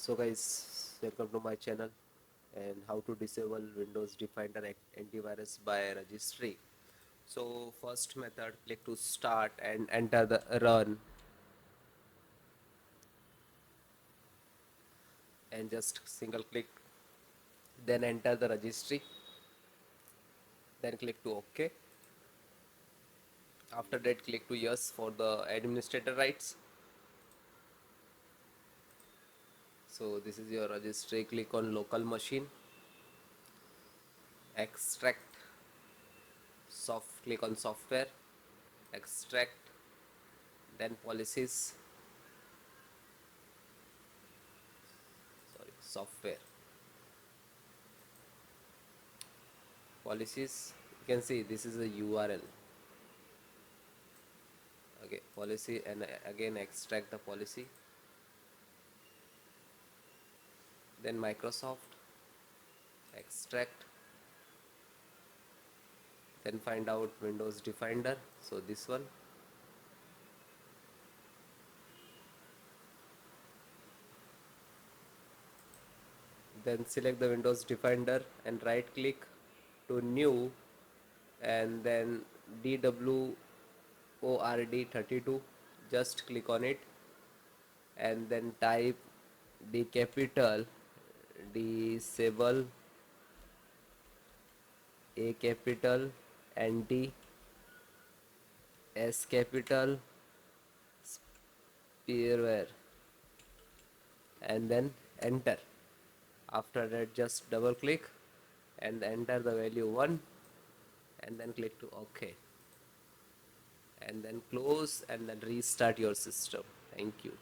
So guys, welcome to my channel and how to disable Windows Defender antivirus by registry. So first method, click to start and enter the run and just single click, then enter the registry, then click to OK. After that click to yes for the administrator rights. So this is your registry. Click on local machine, extract, click on software, extract, then policies, software, policies. You can see this is a URL. Okay, policy, and again extract the policy, then Microsoft, extract, then find out Windows Defender, so this one, then select the Windows Defender and right click to new, and then DWORD32, just click on it and then type D capital, disable, A capital, NT, S capital, spareware, and then enter. After that just double click and enter the value 1 and then click to OK and then close and then restart your system. Thank you.